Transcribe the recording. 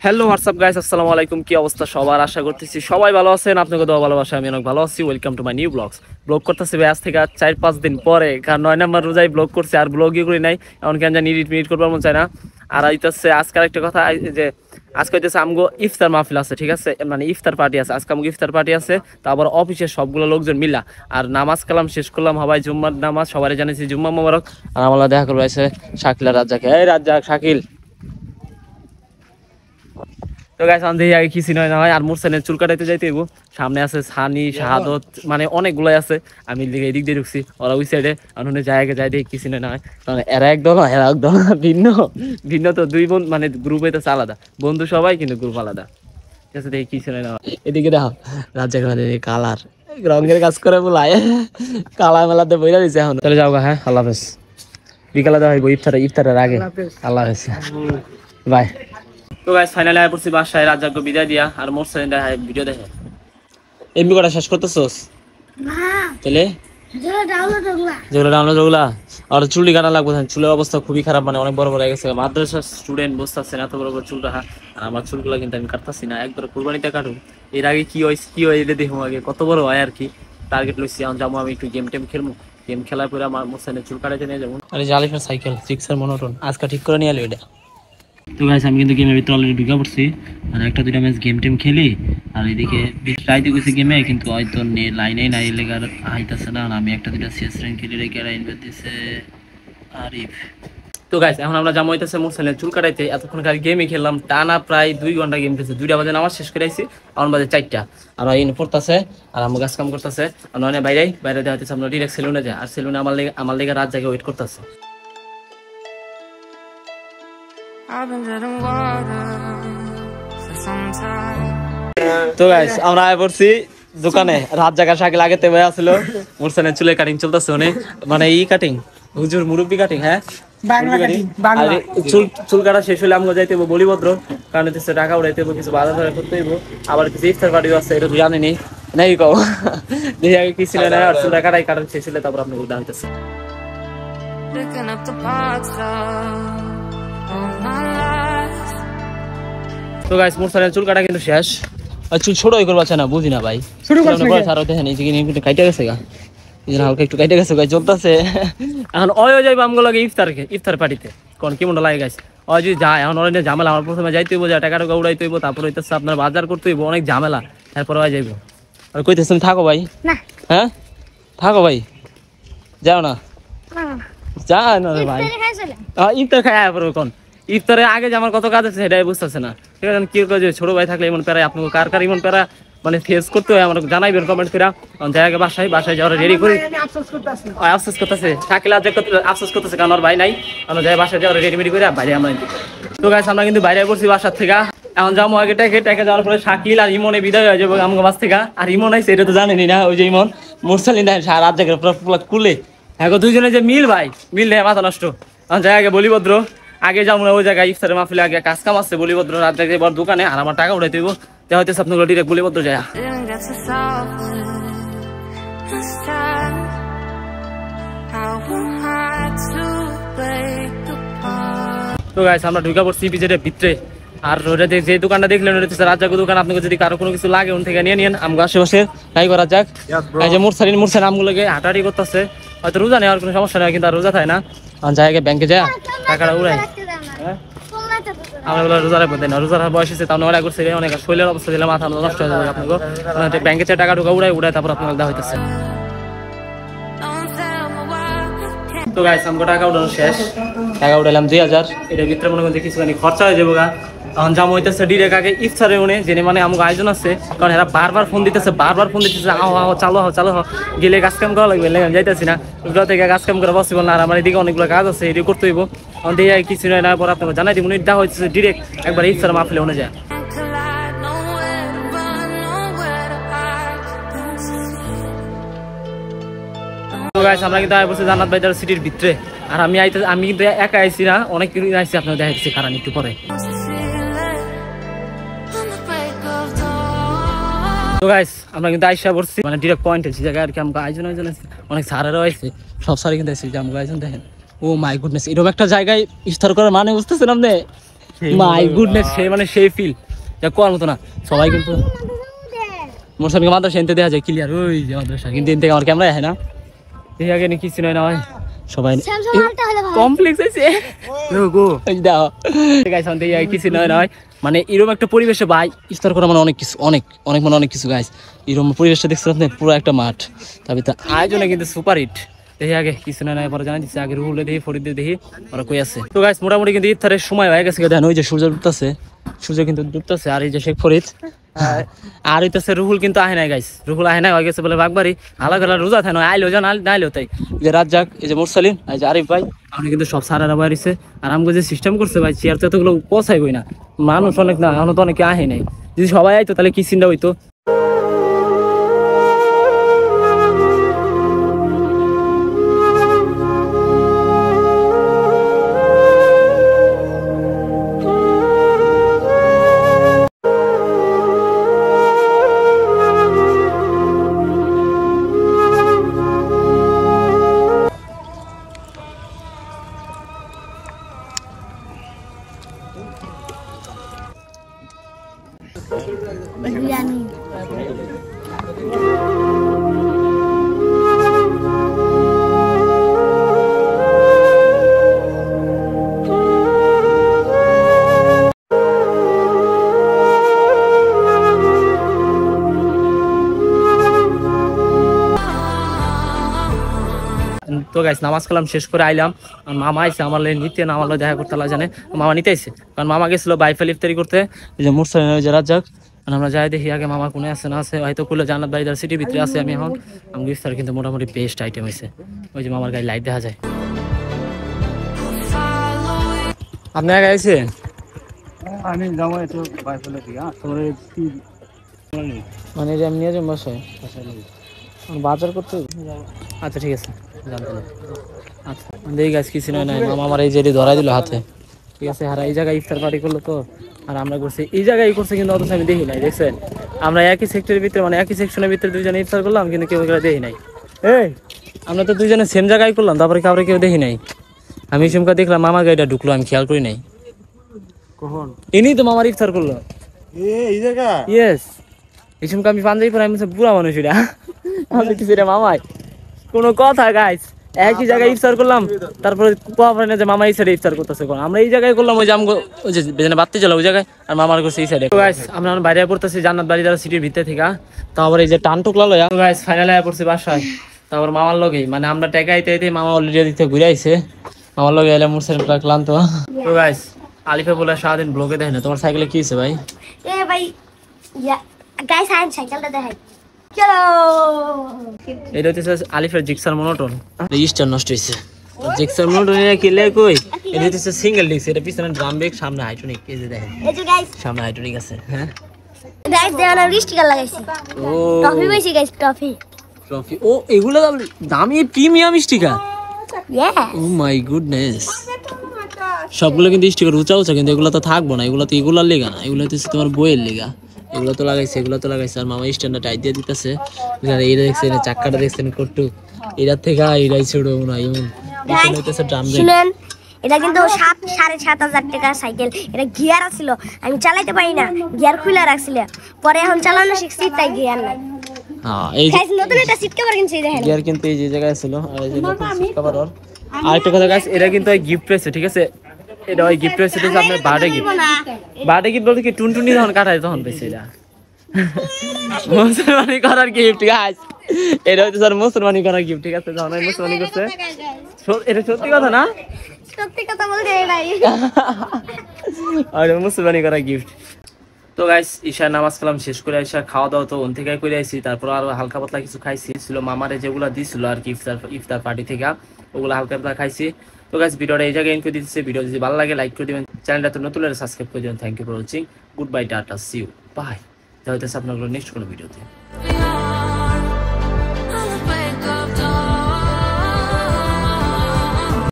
Hello WhatsApp guys, আসসালামু আলাইকুম। কি অবস্থা সবার? আশা করতেছি সবাই ভালো আছেন। আপনাকে দোয়া ভালোবাসা, আমি অনেক ভালো আছি। Welcome to my new blogs. Blog করতেছি আজ থেকে 4-5 দিন পরে, কারণ 9 নম্বর রোজায় ব্লগ করছি আর ব্লগই করি নাই। এমন কেন জানি এডিট করবার মন চায় না। আর আইতেছে আজকাল একটা কথা যে আজকে হইতেছে আমগো ইফতার মাহফিল আছে, ঠিক আছে, মানে ইফতার পার্টি আছে আজকে। আমগো ইফতার পার্টি আছে, তো আবার অফিসের সবগুলো লোকজন মিলা আর নামাজ কালাম শেষ করলাম। সবাই জুম্মার নামাজ সবাই জানিয়েছি, জুম্মা মোবারক। আর আমরা দেখা করবো আছে শাকিল আর রাজ্জাকে। এই রাজ্জাক, শাকিল। তো গাইস আমি দেখি আগে কিছু নয় না হয়। আর মোরসানের চুল কাটাইতে যাইতে হইব। সামনে আছে সানি, শাহাদত, মানে অনেকগুলাই আছে। আমি এদিক দিয়ে ঢুকছি, ওরা ওই সাইডে। অন্য জায়গায় যাই দেখি কিছু নয় না হয়, কারণ এরা একদম এরা একদম ভিন্ন ভিন্ন। তো দুই বোন মানে গ্রুপ হইতেছে আলাদা, বন্ধু সবাই কিন্তু গ্রুপ আলাদা, ঠিক আছে। দেখি কিছু নয় না হয়। এদিকে দেখো রাজ্জাক কালার রঙের কাজ করে বলায় কালা মেলাতে বইরা দিচ্ছে এখন। তাহলে যাও গা, হ্যাঁ, আল্লাহ হাফেজ। বিকালে দেওয়া হইব ইফতারের আগে। আল্লাহ হাফেজ, বাই। তো গাইস ফাইনালি আয় পড়ছি বাসায়, রাজ্জাককে বিদায় দিয়া। আর মোরসাইন দেখা ভিডিও দেখে। এমবি কটা শেষ করতেছস? না তাহলে যেগুলো ডাউনলোড ওগুলা। আর চুলি কাটা লাগবে, চুলের অবস্থা খুবই খারাপ, মানে অনেক বড় বড় হয়ে গেছে। মাদ্রাসার স্টুডেন্ট বসতে আসছে না, এত বড় বড় চুল রাখা। আর আমার চুলগুলো কিন্তু আমি কাটতেছি না, একবার কুরবানিতে কাটুন। এর আগে কি হয় এটা দেখুন আগে কত বড় হয় আর কি। টার্গেট লইছি এখন যাবো আমি একটু গেম খেলবো। গেম খেলার পরে আমার মোরসাইনের চুল কাটাইতে নিয়ে যাবো। আর এই যে আলিফের সাইকেল 6 এর মনোটন আজকে ঠিক করে নিয়ে এলো এটা। তো গাইস আমি কিন্তু গেমের ভিতরে অলরেডি ঢুকে পড়ছি, মানে একটা দুইটা ম্যাচ গেম খেলি। আর এদিকে ট্রাইতে গেছি গেমে, কিন্তু হয়তো লাইনেই নাই লেগার আইতাছে না। আমি একটা দুইটা সিএস র্যাঙ্ক খেলি রেখে ইনভাইট দিছে আরিফ। তো গাইস এখন আমরা জামা হইতেছে মোরসাইনের চুল কাটাইতে। এতক্ষণ কার গেমে খেললাম, টানা প্রায় 2 ঘন্টা গেম খেলছে। 2টা বাজে নামাজ শেষ করে আইছি, এখন বাজে 4টা। আর ইন পড়তেছে আর আমার কাজ কাম করতেছে। আর নয় বাইরে দেওয়া হইতেছে আমরা ডিরেক্ট সেলুনে যাই। আর সেলুনে আমার লেগে রাত জায়গায় ওয়েট করতেছে। তো গাইস আমরা আয় পড়ছি দোকানে। রাত জায়গা শাকিল আগে তে ভাই আসলো। মোরসানের চুলের কাটিং চলতেছে, মানে ই কাটিং, হুজুর মুরব্বি কাটিং। হ্যাঁ, চুল কাটা শেষ হলে আমরা যাইতে হইব বলিভদ্র, কারণ হচ্ছে টাকা উড়াইতে হইব, কিছু বাজার টাজার করতে হইব। আবার কিছু ইফতার পার্টিও আছে, এটা তো জানেনি নাই কও। দেখি আগে কি ছিল না, আর চুলটা কাটা শেষ হলে তারপর আপনাকে উঠা হইতেছে। তো গাইস মোরসানের চুল কাটা কিন্তু শেষ। আর চুল ছোট হয়ে করবা না, বুঝি না ভাই। কাইটা গেছে গা, হালকা একটু কাইটা গেছে গাই, চলতেছে। এখন যাইবো আমগো লাগে ইফতার পার্টিতে। কোন কি মনে লাগে গাইস, যদি যায় এখন অনেক ঝামেলা। আমার প্রথমে যাইতে হইব, টাকা উড়াইতে হইব, তারপর হইতেছে আপনার বাজার করতে হইব, অনেক ঝামেলা। তারপরে যাইবো। আর কইতেছ তুমি থাকো ভাই? হ্যাঁ থাকো ভাই, যাও না, যা না ভাই। ইফতার খাই পড়বো। কোন ইফতারের আগে যে আমার কত কাজ আছে সেটাই বুঝতেছে না, ঠিক আছে। কি করে ছোট ভাই থাকলে এমন প্যারা, আপনাকে কার এমন প্যারা মানে ফেস করতে হয় আমার জানাইবেন কমেন্ট করে। জায়গায় বাসায় যাওয়ার রেডি করি, আফসোস করতেছে শাকিল আফসোস করতেছে, কারণ ওর ভাই নাই। আমরা যাই বাসায় যাওয়ার রেডিমেডি করে বাইরে আমরা। তো গাইস আমরা কিন্তু বাইরে পড়ছি বাসার থেকে। এখন যাবো আগে টাকা যাওয়ার পরে শাকিল আর ইমনে বিদায় হয়ে যাবো আমার বাস থেকে। আর ইমন আইসে এটা তো জানেনি না, ওই যে ইমন মোরসালিন দেন রাত জায়গায় কুলে। হ্যাঁ দুইজনে যে মিল ভাই, মিল নেই মাথা নষ্ট। জায়গায় বলিভদ্র আগে যাবো না, ওই জায়গায় ইফতারের মাহফিলে আগে কাজ কাম আছে বলিভদ্র রাত জায়গায় বড় দোকানে। আর আমার টাকা উঠাই দিব, হয়তো আপনাগুলো ডিরেক্ট বলিভদ্র যায়। তো গাইস আমরা ঢুকা পড়ছি পিজের ভিতরে। আর ওটা যে দোকানটা দেখলেন ওটা হচ্ছে রাজ্জাকের দোকান। আপনাকে যদি কারো কোনো কিছু লাগে ওন থেকে নিয়ে নিন। আমগো আশেপাশে তাই করা যাক। এই যে মোরসালিন আমগুলোকে হাঁটাহাঁটি করতেছে, হয়তো রোজা নেই, আর কোনো সমস্যা নেই, কিন্তু আর রোজা থাকে না। জায়গায় ব্যাংকে যায় টাকাটা উড়াই। আমরা রোজার রোজার বয়স হচ্ছে, তার অনেক করছে, অনেক শরীরের অবস্থা দিলে মাথা নষ্ট হয়ে যাবে। আপনাকে ব্যাংকে চেয়ে টাকা ঢুকা উড়াই তারপর আপনাকে দেওয়া হইতেছে। তো গাইস আমগো টাকা উঠানো শেষ, টাকা উঠাইলাম 2000। এটার ভিতরে মনে করছে কিছুখানি খরচা হয়ে যাবো গা। এখন জামা হইতেছে ডিরেক্ট আগে ইফতারে জেনে, মানে আমাকে আয়োজন আছে, কারণ এরা বারবার ফোন দিতেছে আও চালো গেলে কাজ কাম করা লাগবে, যাইতেছি না ওগুলো থেকে কাজ কাম করা পসিবল না। আর আমার এদিকে অনেকগুলো কাজ আছে, এটি করতে হইব। দিয়ে কিছু না পর আপনাকে জানাই দিব। উনি দেওয়া হইতেছে ডিরেক্ট একবার ইফতার মাহফিলে উনি যায়। আমরা কিন্তু আয় বলছি জান্নাত বাজার সিটির ভিতরে। আর আমি কিন্তু একা আইছি না, অনেক কিছু আইসি, আপনার দেখাচ্ছি কারণ একটু পরে। তো গাইস আমরা কিন্তু আইসা পড়ছি, মানে ডিরেক্ট পয়েন্টে যে জায়গায় আর কি আমাকে আয়োজন আছে, অনেক স্যারেরও আইছে, সব স্যারই কিন্তু আইছে যে আমাকে আয়োজন দেখেন। ও মাই গুডনেস, এরকম একটা জায়গায় ইফতার করার মানে বুঝতেছেন আপনি? মাই গুডনেস, সেই মানে সেই ফিল যা কোয়ার মতো না। সবাই কিন্তু মোরসানকে মাদ্রাসা এনতে দেখা যায় ক্লিয়ার, ওই যে মাদ্রাসা, কিন্তু এন থেকে আমার ক্যামেরা আছে না, এই আগে নাকি কিছু নয় না হয় সবাই কমপ্লেক্স আছে দাও গাইস, আমাদের কিছু নয় নয় মানে এরকম একটা পরিবেশে ভাই ইফতার করা মানে অনেক কিছু, অনেক অনেক মানে অনেক কিছু গাইস। এরকম পরিবেশটা দেখতে পাচ্ছেন, পুরো একটা মাঠ, তবে তো আয়োজনে কিন্তু সুপার হিট। দেখি আগে কিছু না পরে জানা দিচ্ছে, আগে রুহুলে দেখি, ফরিদে দেখি ওরা কই আছে। তো গাইস মোটামুটি কিন্তু ইফতারের সময় হয়ে গেছে, দেখেন ওই যে সূর্য ডুবতেছে, সূর্য কিন্তু ডুবতেছে। আর এই যে শেখ ফরিদ আর হইতেছে রুহুল কিন্তু আহে নাই গাইস, রুহুল আহে নাই, হয়ে গেছে বলে বাগবাড়ি আলাদা আলাদা রোজা থাকে না, আইলো জান নাইলো তাই যে রাজ্জাক, এই যে মুরসালিন, এই যে আরিফ ভাই, আপনি কিন্তু সব সারারা বাইরেছে। আর আমাকে যে সিস্টেম করছে ভাই, চেয়ার তো এতগুলো পচাইবই না, মানুষ অনেক না, এখন তো অনেকে আহে নাই, যদি সবাই আইতো তাহলে কি চিন্তা হইতো। বিরিয়ানি তো গাইস নামাজ কালাম শেষ করে আইলাম, মামা আইসে আমার নিতে না, আমার দেখা করতে জানে, মামা নিতে আইসে, কারণ মামা গেছিল বাইফেল ইফতারি করতে, এই যে মুরসালিন, ওই যে রাজ্জাক। আমরা যাই দেখি আগে মামা কোনে আছে না আছে, হয়তো খুলে জান্নাত বাড়িদার সিটির ভিতরে আছে। আমি এখন আমাকে ইফতার কিন্তু মোটামুটি বেস্ট আইটেম হয়েছে, ওই যে মামার গায়ে লাইট দেখা যায়। আপনি আগে আইসেন? আমি যাবো একটু বাইফেলে দিকে, তোমার মানে যে আমি নিয়ে যাবো বাসায় বাজার করতে। আচ্ছা ঠিক আছে, জানতে না। আচ্ছা দেখি গাছ কিছু নয় নাই, মামা আমার এই যে ধরাই দিল হাতে, ঠিক আছে। আর এই জায়গায় ইফতার পার্টি করলো তো, আর আমরা করছি এই জায়গায় করছে, কিন্তু অথচ আমি দেখি নাই, দেখছেন? আমরা একই সেক্টরের ভিতরে, মানে একই সেকশনের ভিতরে দুইজনে ইফতার করলাম, কিন্তু কেউ দেখি নাই। এই আমরা তো দুইজনে সেম জায়গায় করলাম, তারপরে কাউরে কেউ দেখি নাই। আমি সুমকা দেখলাম মামার গাড়িটা ঢুকলো, আমি খেয়াল করি নাই। কখন ইনি তো মামার ইফতার করলো। এই জায়গা? ইয়েস, এই সুমকা আমি পাঞ্জাবি পরে, আমি বুড়া মানুষ এটা, আমি কিছু এটা মামাই কোনো কথা গাইস, একই জায়গায় ইফতার করলাম, তারপরে কোয়া যে মামা এই সাইডে ইফতার করতেছে, আমরা এই জায়গায় করলাম, ওই যে আমগো ওই যে বেজনে বাত্তি জ্বালা ওই জায়গায়, আর মামার করছে এই সাইডে। গাইস আমরা বাইরে পড়তেছি জান্নাত বাড়িদার সিটির ভিতরে থেকে, তারপরে এই যে টান টুকলা লয়া গাইস ফাইনালে পড়ছি বাসায়। তারপর মামার লগেই মানে আমরা টেকা আইতে আইতে মামা অলরেডি দিতে ঘুরে আইছে, মামার লগে এলে মুরসালিন ক্লান্ত। তো গাইস আলিফে বলে সারাদিন ব্লগে দেখে না, তোমার সাইকেলে কি হয়েছে ভাই? এ ভাই গাইস আইন সাইকেলটা দেখাই, চলো। এটা হচ্ছে আলিফের জিক্সার মনোটন, রেজিস্টার নষ্ট হয়েছে। জিক্সার মনোটন কি লে কই, এটা হচ্ছে সিঙ্গেল ডিস্ক, এটা পিছনে ড্রাম ব্রেক, সামনে হাইড্রোলিক, এই যে দেখেন এই যে গাইস সামনে হাইড্রোলিক আছে। হ্যাঁ গাইস দেওয়ানা স্টিকার লাগাইছি, ও টফি পাইছি গাইস, টফি ট্রফি, ও এগুলো দামি premium sticker, yeah oh my goodness. সবগুলো কিন্তু স্টিকার উঁচা উঁচা, কিন্তু এগুলো তো থাকবো না, এগুলো তো এগুলার লেগা না, এগুলো হচ্ছে তোমার বইয়ের লেগা। এগুলো তো লাগাইছে, এগুলো তো লাগাইছে, আর মামা স্ট্যান্ডার্ড টাইট দিয়ে দিতেছে। এইটা দেখছেন, চাক্কাটা দেখছেন কট্টু, এটার থেকে এটাই ছোট মনে হয় এমন হইতেছে ড্রাম ব্রেক। শুনেন, এটা কিন্তু 7,500 টাকার সাইকেল, এটা গিয়ার আছিল, আমি চালাইতে পারি না, গিয়ার খুলে রাখছিল, পরে এখন চালানো শিখছি, তাই গিয়ার নাই। হ্যাঁ এই গাইস নতুন একটা সিট কভার কিনছি, দেখেন গিয়ার কিন্তু এই যে জায়গায় ছিল, আর এই যে নতুন সিট কভার। আরেকটা কথা গাইস, এটা কিন্তু ওই গিফট পেয়েছে, ঠিক আছে, এটা ওই গিফট পেয়েছে তো আপনার বার্থডে গিফট। বার্থডে গিফট বলতে কি টুনটুনি যখন কাটায় তখন পেয়েছে এটা, মুসলমানি করার গিফট গাইস, এটা হচ্ছে স্যার মুসলমানি করার গিফট, ঠিক আছে, যখন মুসলমানি করছে। এটা সত্যি কথা না, সত্যি কথা বলতে ভাই, আর মুসলমানি করার গিফট। তো গাইস ঈশার নামাজ কালাম শেষ করে এসে খাওয়া দাওয়া তো ওন থেকে করে আইছি, তারপর আরো হালকা পাতলা কিছু খাইছি, ছিল মামারে যেগুলা দিছিল আর কি ইফতার পার্টি থেকে, ওগুলো হালকা পাতলা খাইছি। তো গাইস ভিডিওটা এই জায়গায় এন্ড করে দিতেছি, ভিডিও যদি ভালো লাগে লাইক করে দিবেন, চ্যানেলটা তো নতুন হলে সাবস্ক্রাইব করে দিবেন। Thank you for watching, good bye, ta-ta, see you, bye. দেখা হইতেছে আপনার নেক্সট কোনো ভিডিওতে।